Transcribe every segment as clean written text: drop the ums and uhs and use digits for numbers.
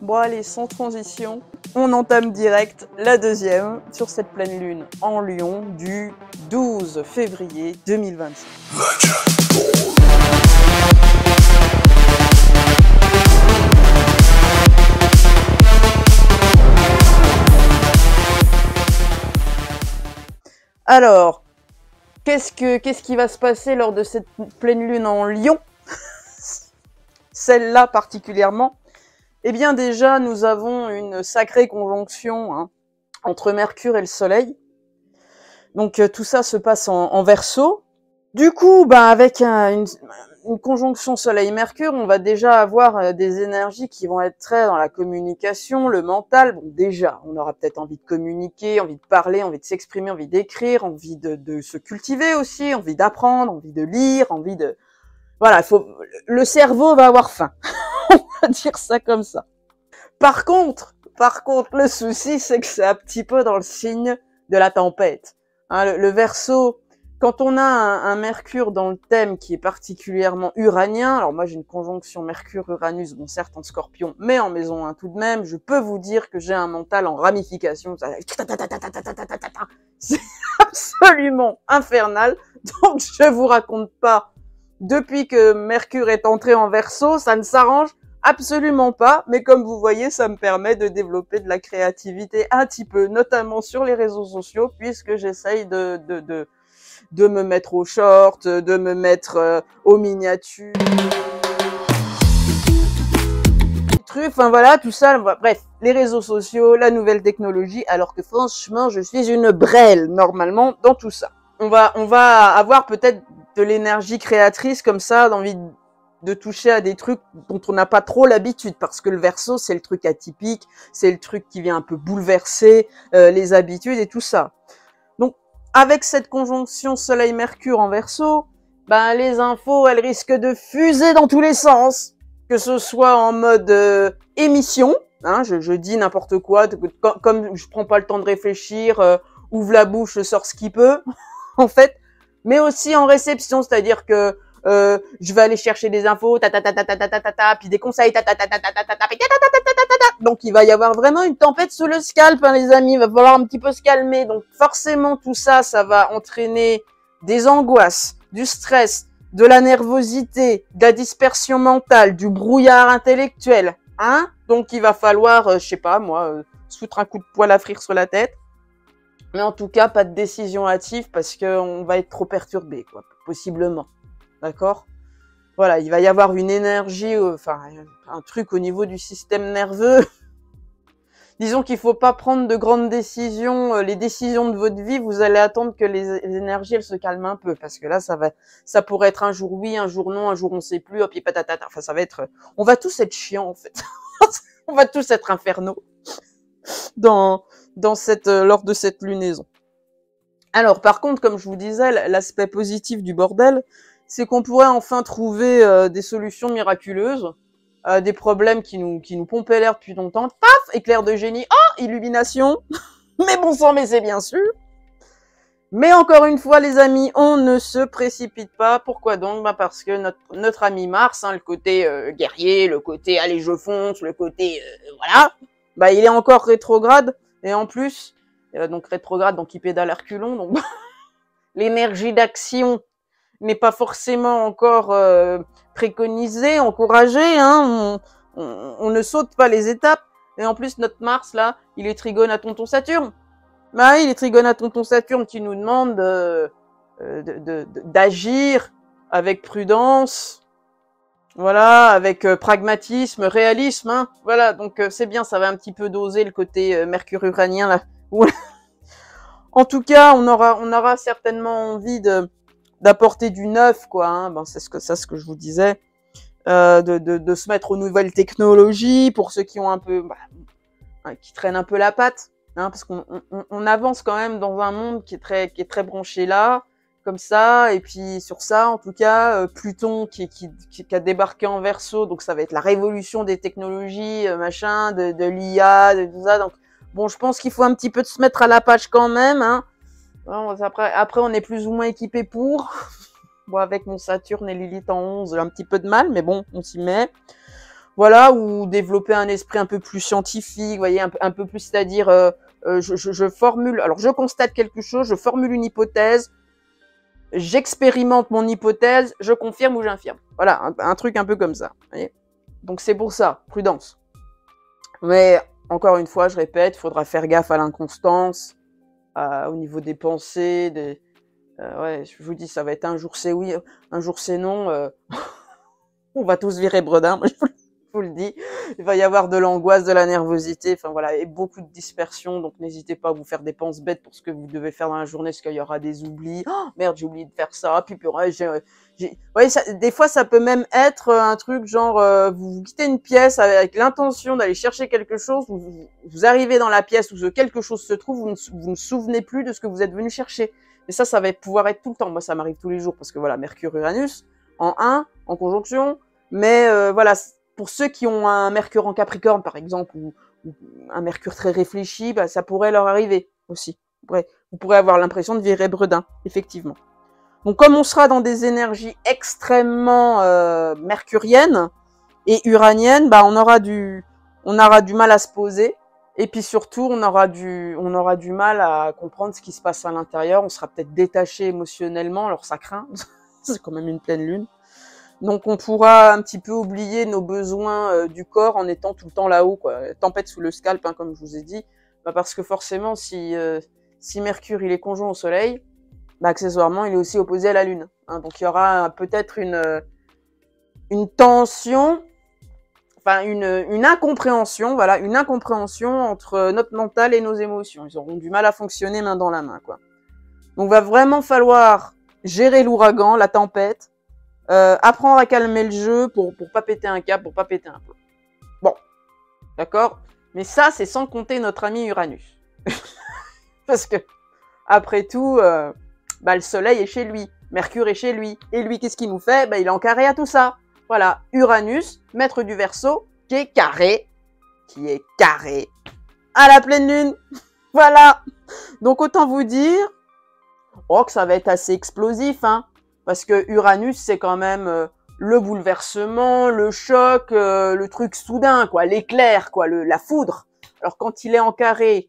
Bon allez, sans transition, on entame direct la deuxième sur cette pleine lune en Lion du 12 février 2025. Alors, qu'est-ce qui va se passer lors de cette pleine lune en Lion? Celle-là particulièrement. Eh bien déjà, nous avons une sacrée conjonction entre Mercure et le Soleil. Donc tout ça se passe en Verseau. Du coup, avec une conjonction Soleil-Mercure, on va déjà avoir des énergies qui vont être très dans la communication, le mental. Bon, déjà, on aura peut-être envie de communiquer, envie de parler, envie de s'exprimer, envie d'écrire, envie de se cultiver aussi, envie d'apprendre, envie de lire, envie de... Voilà, le cerveau va avoir faim. On va dire ça comme ça. Par contre, le souci, c'est que c'est un petit peu dans le signe de la tempête. Le Verseau, quand on a un Mercure dans le thème qui est particulièrement uranien, alors moi j'ai une conjonction Mercure-Uranus, bon certes en Scorpion, mais en maison 1 tout de même, je peux vous dire que j'ai un mental en ramification. C'est absolument infernal, donc je vous raconte pas. Depuis que Mercure est entré en Verseau, ça ne s'arrange absolument pas, mais comme vous voyez, ça me permet de développer de la créativité un petit peu, notamment sur les réseaux sociaux, puisque j'essaye de me mettre aux shorts, de me mettre aux miniatures. Enfin voilà, tout ça, bref, les réseaux sociaux, la nouvelle technologie, alors que franchement, je suis une brêle, normalement, dans tout ça. On va avoir peut-être de l'énergie créatrice comme ça, d'envie de toucher à des trucs dont on n'a pas trop l'habitude, parce que le Verseau, c'est le truc atypique, c'est le truc qui vient un peu bouleverser les habitudes et tout ça. Donc, avec cette conjonction Soleil-Mercure en Verseau, les infos, elles risquent de fuser dans tous les sens, que ce soit en mode émission, je dis n'importe quoi, comme je prends pas le temps de réfléchir, ouvre la bouche, sors ce qu'il peut, en fait, mais aussi en réception, c'est-à-dire que je vais aller chercher des infos, puis des conseils, donc il va y avoir vraiment une tempête sous le scalp, les amis, il va falloir un petit peu se calmer, donc forcément tout ça, ça va entraîner des angoisses, du stress, de la nervosité, de la dispersion mentale, du brouillard intellectuel, donc il va falloir, je sais pas moi, se foutre un coup de poêle à frire sur la tête. Mais en tout cas, pas de décision hâtive parce qu'on va être trop perturbé, quoi, possiblement. D'accord? Voilà, il va y avoir une énergie, un truc au niveau du système nerveux. Disons qu'il faut pas prendre de grandes décisions. Les décisions de votre vie, vous allez attendre que les énergies, elles se calment un peu. Parce que là, ça pourrait être un jour oui, un jour non, un jour on sait plus, hop, patatata. Enfin, ça va être, on va tous être chiants, en fait. On va tous être infernaux. Lors de cette lunaison. Alors, par contre, comme je vous disais, l'aspect positif du bordel, c'est qu'on pourrait enfin trouver des solutions miraculeuses à des problèmes qui nous pompaient l'air depuis longtemps. Paf, éclair de génie, illumination. Mais bon sang, mais c'est bien sûr. Mais encore une fois, les amis, on ne se précipite pas. Pourquoi donc? Parce que notre ami Mars, le côté guerrier, le côté allez je fonce, le côté voilà, il est encore rétrograde. Et en plus, donc rétrograde, donc il pédale à reculons, donc l'énergie d'action n'est pas forcément encore préconisée, encouragée, on ne saute pas les étapes. Et en plus, notre Mars, là, il est trigone à tonton Saturne. Il est trigone à tonton Saturne qui nous demande d'agir avec prudence, voilà, avec pragmatisme, réalisme, voilà, donc c'est bien, ça va un petit peu doser le côté mercure-uranien, là. En tout cas, on aura certainement envie d'apporter du neuf, quoi, c'est ce que je vous disais, de se mettre aux nouvelles technologies, pour ceux qui ont un peu, qui traînent un peu la patte, parce qu'on avance quand même dans un monde qui est très branché là, comme ça, et puis sur ça, en tout cas, Pluton qui a débarqué en Verseau, donc ça va être la révolution des technologies, de l'IA, de tout ça, donc bon, je pense qu'il faut un petit peu se mettre à la page quand même, Bon, après, on est plus ou moins équipé pour. Bon, avec mon Saturne et Lilith en 11, un petit peu de mal, mais bon, on s'y met. voilà, ou développer un esprit un peu plus scientifique, vous voyez, un peu plus, c'est-à-dire, je formule, alors je constate quelque chose, je formule une hypothèse, j'expérimente mon hypothèse, je confirme ou j'infirme. Voilà, un truc un peu comme ça. Vous voyez. Donc c'est pour ça, prudence. Mais encore une fois, je répète, il faudra faire gaffe à l'inconstance, au niveau des pensées, ouais, je vous dis, ça va être un jour c'est oui, un jour c'est non. On va tous virer bredin, moi, je vous le dis. Il va y avoir de l'angoisse, de la nervosité, enfin voilà, et beaucoup de dispersion. Donc n'hésitez pas à vous faire des penses bêtes pour ce que vous devez faire dans la journée, parce qu'il y aura des oublis. Oh, merde, j'ai oublié de faire ça. Puis ouais, ouais, des fois, ça peut même être un truc genre, vous quittez une pièce avec l'intention d'aller chercher quelque chose, vous arrivez dans la pièce où ce quelque chose se trouve, vous ne vous souvenez plus de ce que vous êtes venu chercher. Et ça va pouvoir être tout le temps. Moi, ça m'arrive tous les jours, parce que voilà, Mercure-Uranus, en 1, en conjonction. Mais voilà, pour ceux qui ont un Mercure en Capricorne, par exemple, ou un Mercure très réfléchi, bah, ça pourrait leur arriver aussi. Vous pourrez avoir l'impression de virer bredin, effectivement. Donc, comme on sera dans des énergies extrêmement mercuriennes et uraniennes, bah, on aura du mal à se poser. Et puis surtout, on aura du mal à comprendre ce qui se passe à l'intérieur. On sera peut-être détaché émotionnellement, alors ça craint. C'est quand même une pleine lune. Donc on pourra un petit peu oublier nos besoins du corps en étant tout le temps là-haut, quoi. Tempête sous le scalp, hein, comme je vous ai dit. Bah, parce que forcément, si Mercure il est conjoint au Soleil, bah, accessoirement il est aussi opposé à la Lune. Hein. Donc il y aura peut-être une tension, enfin une incompréhension, voilà, une incompréhension entre notre mental et nos émotions. Ils auront du mal à fonctionner main dans la main, quoi. Donc va vraiment falloir gérer l'ouragan, la tempête. Apprendre à calmer le jeu pour pas péter un câble, pour pas péter un plomb. Bon, d'accord. Mais ça, c'est sans compter notre ami Uranus. Parce que, après tout, bah, le Soleil est chez lui, Mercure est chez lui. Et lui, qu'est-ce qu'il nous fait? Bah, il est en carré à tout ça. Voilà, Uranus, maître du Verseau, qui est carré à la pleine lune. Voilà. Donc, autant vous dire, que ça va être assez explosif, hein. Parce que Uranus, c'est quand même le bouleversement, le choc, le truc soudain, quoi, l'éclair, quoi, la foudre. Alors quand il est en carré,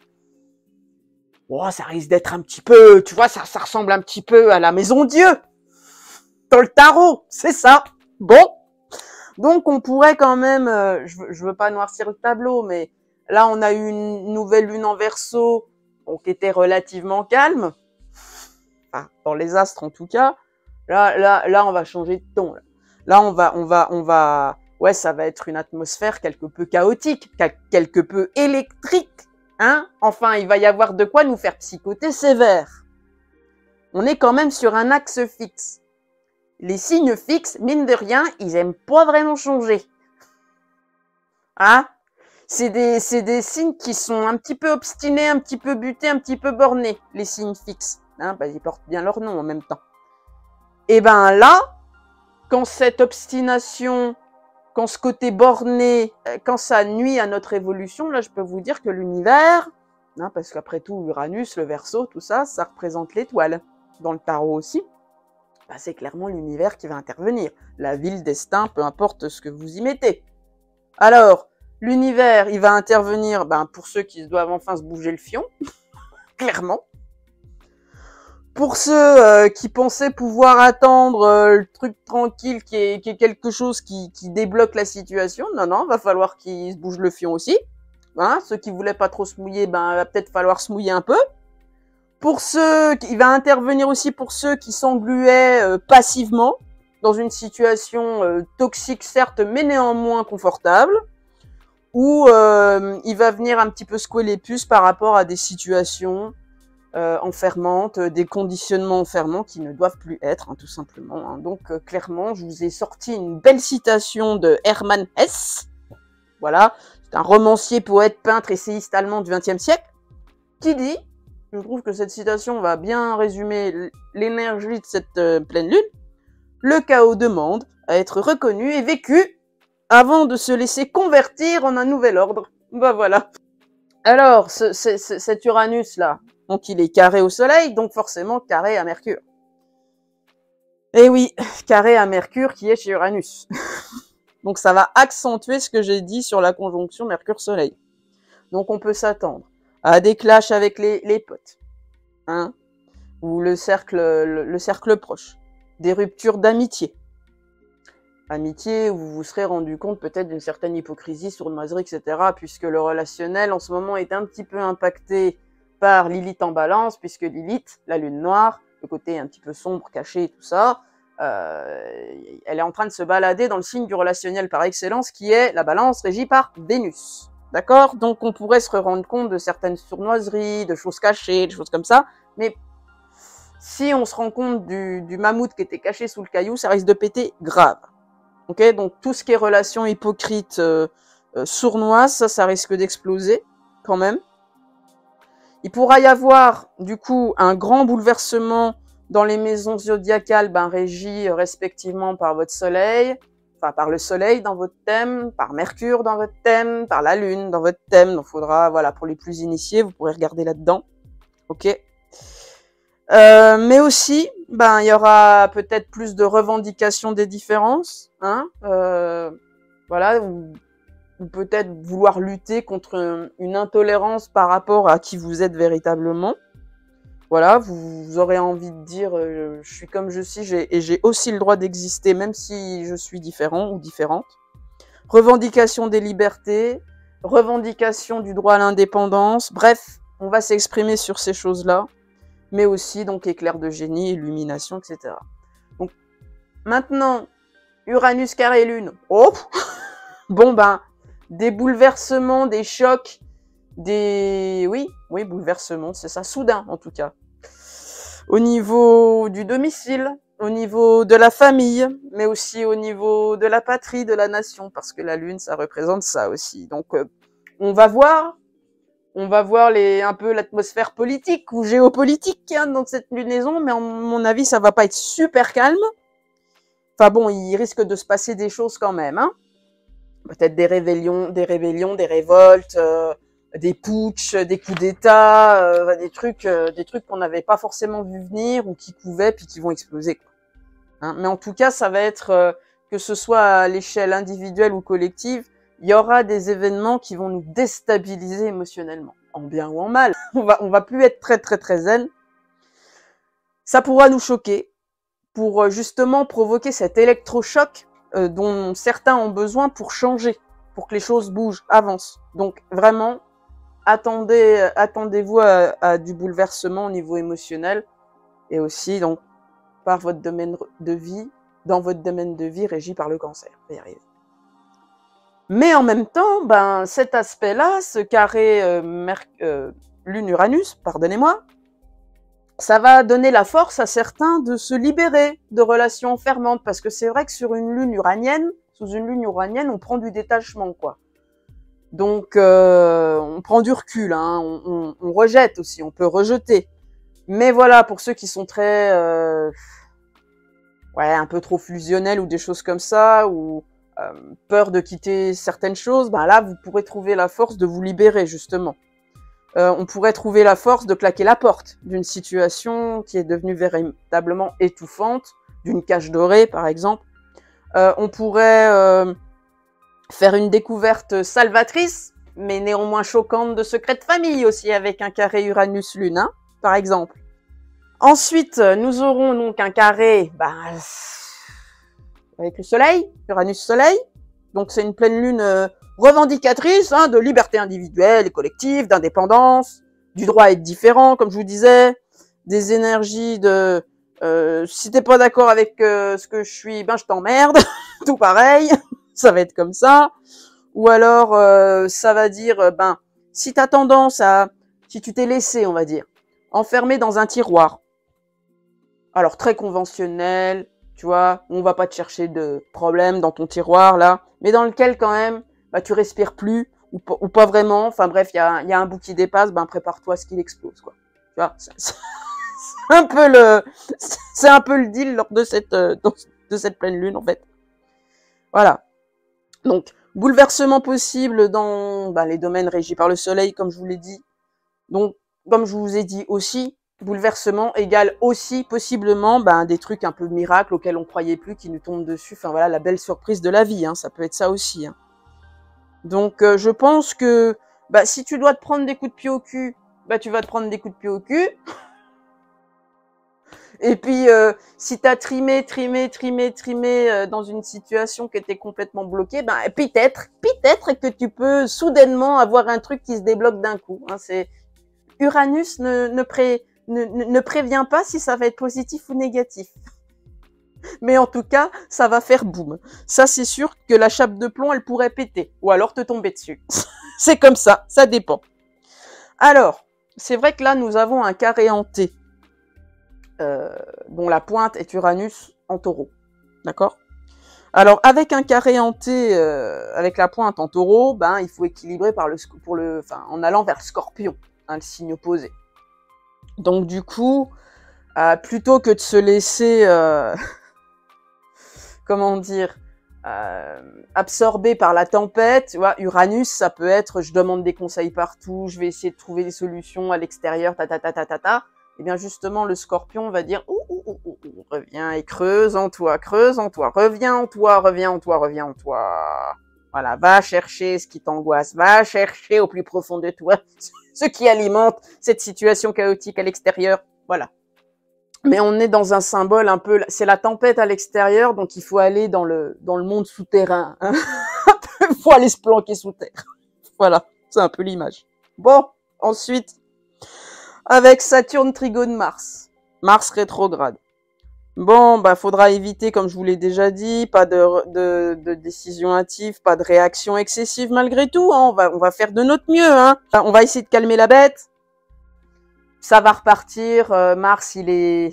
ça risque d'être un petit peu, tu vois, ça ressemble un petit peu à la maison Dieu dans le tarot, c'est ça. Bon, donc on pourrait quand même, je veux pas noircir le tableau, mais là on a eu une nouvelle lune en Verseau, donc qui était relativement calme, enfin, dans les astres en tout cas. Là, on va changer de ton. Là, on va, ouais, ça va être une atmosphère quelque peu chaotique, quelque peu électrique, hein. Enfin, il va y avoir de quoi nous faire psychoter sévère. On est quand même sur un axe fixe. Les signes fixes, mine de rien, ils aiment pas vraiment changer. Hein? C'est des signes qui sont un petit peu obstinés, un petit peu butés, un petit peu bornés, les signes fixes. Hein, bah, ils portent bien leur nom en même temps. Et ben là, quand cette obstination, quand ce côté borné, quand ça nuit à notre évolution, là je peux vous dire que l'univers, hein, parce qu'après tout Uranus, le Verseau, tout ça, ça représente l'étoile. Dans le tarot aussi, bah, c'est clairement l'univers qui va intervenir. La vie, le destin, peu importe ce que vous y mettez. Alors, l'univers, il va intervenir pour ceux qui doivent enfin se bouger le fion, clairement. Pour ceux qui pensaient pouvoir attendre le truc tranquille qui est quelque chose qui débloque la situation, non, va falloir qu'ils se bougent le fion aussi. Hein, ceux qui voulaient pas trop se mouiller, va peut-être falloir se mouiller un peu. Pour ceux, il va intervenir aussi pour ceux qui s'engluaient passivement dans une situation toxique certes, mais néanmoins confortable. Ou il va venir un petit peu secouer les puces par rapport à des situations enfermantes, des conditionnements enfermants qui ne doivent plus être, hein, tout simplement. Hein. Donc clairement, je vous ai sorti une belle citation de Hermann Hesse. Voilà, c'est un romancier, poète, peintre, essayiste allemand du XXe siècle, qui dit, je trouve que cette citation va bien résumer l'énergie de cette pleine lune, le chaos demande à être reconnu et vécu avant de se laisser convertir en un nouvel ordre. Voilà. Alors, cet Uranus-là, donc il est carré au Soleil, donc forcément carré à Mercure. Et oui, carré à Mercure qui est chez Uranus. Donc ça va accentuer ce que j'ai dit sur la conjonction Mercure-Soleil. Donc on peut s'attendre à des clashs avec les potes, hein, ou le cercle proche, des ruptures d'amitié. Amitié où vous vous serez rendu compte peut-être d'une certaine hypocrisie, sournoiserie, etc. Puisque le relationnel en ce moment est un petit peu impacté par Lilith en balance, puisque Lilith, la lune noire, le côté un petit peu sombre, caché, tout ça, elle est en train de se balader dans le signe du relationnel par excellence, qui est la balance régie par Vénus. D'accord? Donc on pourrait se rendre compte de certaines sournoiseries, de choses cachées, de choses comme ça, mais si on se rend compte du mammouth qui était caché sous le caillou, ça risque de péter grave. Ok, donc tout ce qui est relation hypocrite, sournoise, ça risque d'exploser quand même. Il pourra y avoir du coup un grand bouleversement dans les maisons zodiacales, régies respectivement par votre soleil, enfin par le soleil dans votre thème, par Mercure dans votre thème, par la lune dans votre thème. Donc faudra, voilà, pour les plus initiés, vous pourrez regarder là-dedans. Ok. Mais aussi, il y aura peut-être plus de revendication des différences, hein, voilà, ou peut-être vouloir lutter contre une intolérance par rapport à qui vous êtes véritablement. Voilà, vous aurez envie de dire, je suis comme je suis et j'ai aussi le droit d'exister même si je suis différent ou différente. Revendication des libertés, revendication du droit à l'indépendance, bref, on va s'exprimer sur ces choses-là. Mais aussi donc éclair de génie, illumination, etc. Donc maintenant, Uranus carré lune. Oh, bon des bouleversements, des chocs, oui, bouleversements, c'est ça, soudain en tout cas. Au niveau du domicile, au niveau de la famille, mais aussi au niveau de la patrie, de la nation, parce que la lune, ça représente ça aussi. Donc on va voir un peu l'atmosphère politique ou géopolitique dans cette lunaison, mais à mon avis, ça va pas être super calme. Enfin bon, il risque de se passer des choses quand même, hein. Peut-être des rébellions, des révoltes, des putschs, des coups d'État, des trucs qu'on n'avait pas forcément vu venir ou qui pouvaient puis qui vont exploser, quoi. Hein, mais en tout cas, ça va être que ce soit à l'échelle individuelle ou collective, il y aura des événements qui vont nous déstabiliser émotionnellement, en bien ou en mal. On va plus être très très très zen. Ça pourra nous choquer pour justement provoquer cet électrochoc dont certains ont besoin pour changer, pour que les choses bougent, avancent. Donc vraiment, attendez-vous à du bouleversement au niveau émotionnel et aussi donc par votre domaine de vie, dans votre domaine de vie régi par le cancer. On va y arriver. Mais en même temps, cet aspect-là, ce carré Lune-Uranus, pardonnez-moi, ça va donner la force à certains de se libérer de relations enfermantes, parce que c'est vrai que sur une lune uranienne, sous une lune uranienne, on prend du détachement, quoi. Donc, on prend du recul, hein, on rejette aussi, on peut rejeter. Mais voilà, pour ceux qui sont très, un peu trop fusionnels ou des choses comme ça, ou peur de quitter certaines choses, là, vous pourrez trouver la force de vous libérer, justement. On pourrait trouver la force de claquer la porte d'une situation qui est devenue véritablement étouffante, d'une cage dorée, par exemple. On pourrait faire une découverte salvatrice, mais néanmoins choquante de secrets de famille aussi, avec un carré Uranus-Lune, hein, par exemple. Ensuite, nous aurons donc un carré avec le Soleil, Uranus-Soleil. Donc c'est une pleine lune revendicatrice de liberté individuelle et collective, d'indépendance, du droit à être différent, comme je vous disais, des énergies de si t'es pas d'accord avec ce que je suis, je t'emmerde, tout pareil, ça va être comme ça. Ou alors ça va dire si t'as tendance si tu t'es laissé, on va dire, enfermé dans un tiroir. Alors très conventionnel, tu vois, on va pas te chercher de problème dans ton tiroir là, mais dans lequel quand même tu respires plus ou pas vraiment. Enfin bref, il y a un bout qui dépasse, prépare-toi à ce qu'il explose, quoi. Tu vois, c'est un peu le deal lors de cette pleine lune en fait. Voilà. Donc bouleversement possible dans les domaines régis par le Soleil, comme je vous l'ai dit. Donc comme je vous ai dit aussi, Bouleversement égale aussi possiblement des trucs un peu miracles auxquels on croyait plus qui nous tombent dessus. Enfin voilà, la belle surprise de la vie, hein, ça peut être ça aussi. Hein. Donc je pense que si tu dois te prendre des coups de pied au cul, tu vas te prendre des coups de pied au cul. Et puis si t'as trimé dans une situation qui était complètement bloquée, peut-être que tu peux soudainement avoir un truc qui se débloque d'un coup. Hein, c'est Uranus ne prévient pas si ça va être positif ou négatif. Mais en tout cas, ça va faire boum. Ça, c'est sûr que la chape de plomb, elle pourrait péter. Ou alors te tomber dessus. C'est comme ça dépend. Alors, c'est vrai que là, nous avons un carré en T, dont la pointe est Uranus en taureau. D'accord ? Alors, avec un carré en T, avec la pointe en taureau, il faut équilibrer en allant vers le scorpion, hein, le signe opposé. Donc, du coup, plutôt que de se laisser... comment dire, absorbé par la tempête, tu vois, Uranus, ça peut être, je demande des conseils partout, je vais essayer de trouver des solutions à l'extérieur, Et bien justement, le Scorpion va dire, reviens et creuse en toi, reviens en toi. Voilà, va chercher ce qui t'angoisse, va chercher au plus profond de toi ce qui alimente cette situation chaotique à l'extérieur. Voilà. Mais on est dans un symbole un peu, c'est la tempête à l'extérieur, donc il faut aller dans le monde souterrain. Hein. Il faut aller se planquer sous terre. Voilà, c'est un peu l'image. Bon, ensuite, avec Saturne trigone Mars. Mars rétrograde. Bon, faudra éviter, comme je vous l'ai déjà dit, pas de décision hâtive, pas de réaction excessive malgré tout. Hein. On va faire de notre mieux. Hein. On va essayer de calmer la bête. Ça va repartir. Mars, il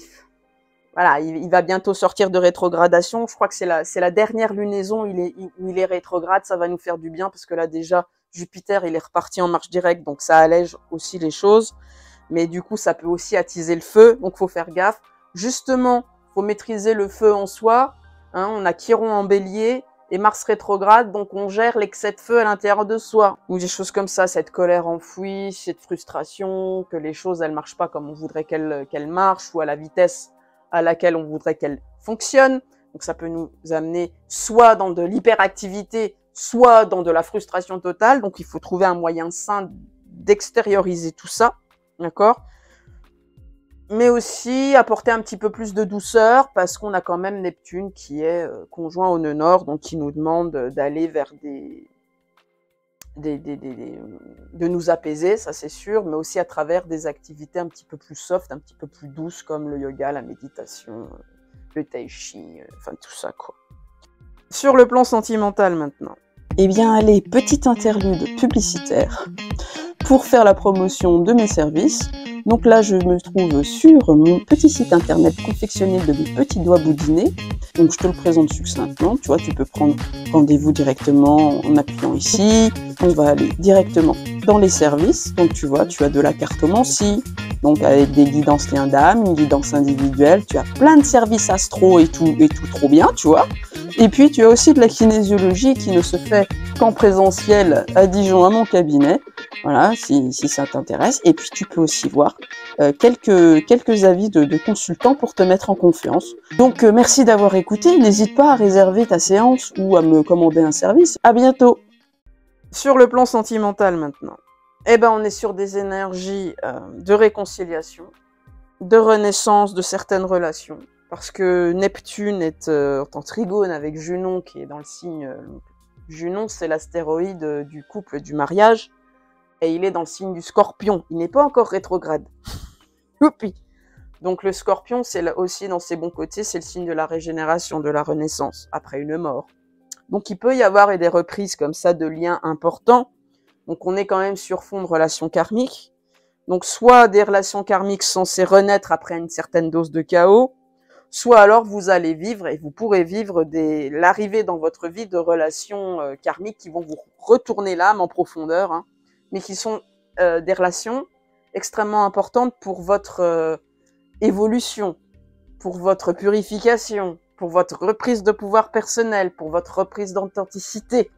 va bientôt sortir de rétrogradation. Je crois que c'est la dernière lunaison où il est rétrograde. Ça va nous faire du bien parce que là déjà Jupiter il est reparti en marche directe, donc ça allège aussi les choses. Mais du coup ça peut aussi attiser le feu, donc faut faire gaffe. Justement, faut maîtriser le feu en soi. Hein, on a Chiron en Bélier et Mars rétrograde, donc on gère l'excès de feu à l'intérieur de soi. Ou des choses comme ça, cette colère enfouie, cette frustration, que les choses elles marchent pas comme on voudrait qu'elles marchent ou à la vitesse à laquelle on voudrait qu'elle fonctionne. Donc ça peut nous amener soit dans de l'hyperactivité, soit dans de la frustration totale. Donc il faut trouver un moyen sain d'extérioriser tout ça, d'accord ? Mais aussi apporter un petit peu plus de douceur parce qu'on a quand même Neptune qui est conjoint au nœud nord, donc qui nous demande d'aller vers de nous apaiser, ça c'est sûr, mais aussi à travers des activités un petit peu plus soft, un petit peu plus douces comme le yoga, la méditation, le tai chi, enfin tout ça quoi. Sur le plan sentimental maintenant. Eh bien allez, petite interlude publicitaire pour faire la promotion de mes services. Donc là, je me trouve sur mon petit site internet confectionné de mes petits doigts boudinés. Donc je te le présente succinctement. Tu vois, tu peux prendre rendez-vous directement en appuyant ici. On va aller directement dans les services. Donc tu vois, tu as de la cartomancie, donc avec des guidances liens d'âme, une guidance individuelle. Tu as plein de services astro et tout trop bien, tu vois. Et puis tu as aussi de la kinésiologie qui ne se fait qu'en présentiel à Dijon à mon cabinet. Voilà, si ça t'intéresse. Et puis tu peux aussi voir quelques avis de consultants pour te mettre en confiance. Donc merci d'avoir écouté. N'hésite pas à réserver ta séance ou à me commander un service. À bientôt. Sur le plan sentimental maintenant. On est sur des énergies de réconciliation, de renaissance de certaines relations. Parce que Neptune est en trigone avec Junon qui est dans le signe... Junon, c'est l'astéroïde du couple, du mariage. Et il est dans le signe du Scorpion. Il n'est pas encore rétrograde. Youpi. Donc le Scorpion, c'est aussi dans ses bons côtés, c'est le signe de la régénération, de la renaissance, après une mort. Donc il peut y avoir des reprises comme ça de liens importants. Donc on est quand même sur fond de relations karmiques. Donc soit des relations karmiques censées renaître après une certaine dose de chaos, soit alors vous allez vivre, et vous pourrez vivre l'arrivée dans votre vie de relations karmiques qui vont vous retourner l'âme en profondeur, hein, mais qui sont des relations extrêmement importantes pour votre évolution, pour votre purification, pour votre reprise de pouvoir personnel, pour votre reprise d'authenticité.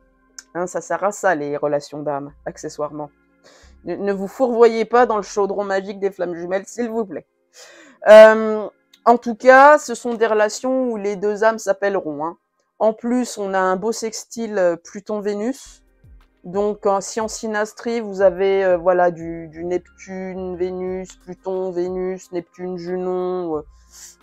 Hein, ça sert à ça, les relations d'âme, accessoirement. Ne vous fourvoyez pas dans le chaudron magique des flammes jumelles, s'il vous plaît. En tout cas, ce sont des relations où les deux âmes s'appelleront. Hein. En plus, on a un beau sextile Pluton-Vénus. Donc, si en synastrie, vous avez voilà du Neptune, Vénus, Pluton, Vénus, Neptune, Junon,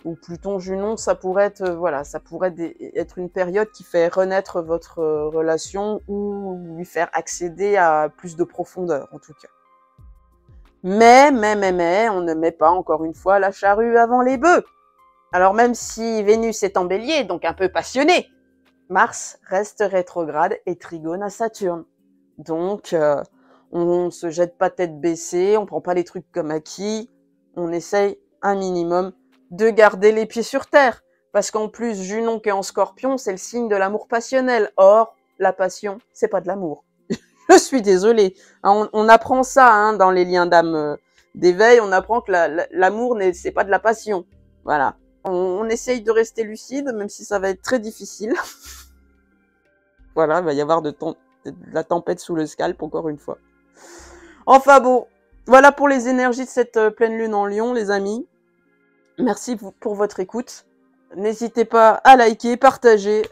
ou Pluton, Junon, ça pourrait être voilà, ça pourrait être une période qui fait renaître votre relation ou lui faire accéder à plus de profondeur, en tout cas. Mais, on ne met pas encore une fois la charrue avant les bœufs. Alors même si Vénus est en Bélier, donc un peu passionné, Mars reste rétrograde et trigone à Saturne. Donc, on se jette pas tête baissée, on prend pas les trucs comme acquis, on essaye un minimum de garder les pieds sur terre. Parce qu'en plus, Junon qui est en Scorpion, c'est le signe de l'amour passionnel. Or, la passion, c'est pas de l'amour. Je suis désolée. On apprend ça hein, dans les liens d'âme d'éveil, on apprend que l'amour, c'est pas de la passion. Voilà. On essaye de rester lucide, même si ça va être très difficile. Voilà, il va y avoir de la tempête sous le scalp, encore une fois. Enfin bon, voilà pour les énergies de cette pleine lune en Lion, les amis. Merci pour votre écoute. N'hésitez pas à liker, partager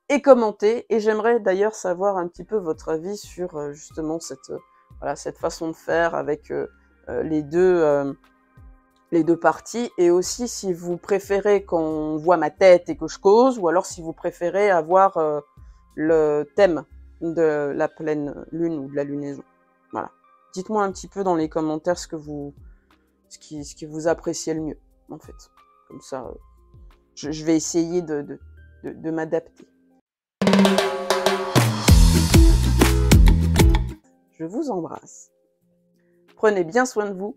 et commenter. Et j'aimerais d'ailleurs savoir un petit peu votre avis sur justement cette façon de faire avec les deux parties. Et aussi si vous préférez qu'on voit ma tête et que je cause, ou alors si vous préférez avoir le thème de la pleine lune ou de la lunaison. Voilà. Dites-moi un petit peu dans les commentaires ce qui vous appréciez le mieux, en fait. Comme ça, je vais essayer de m'adapter. Je vous embrasse. Prenez bien soin de vous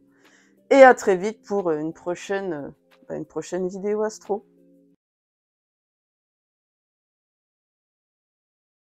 et à très vite pour une prochaine vidéo astro.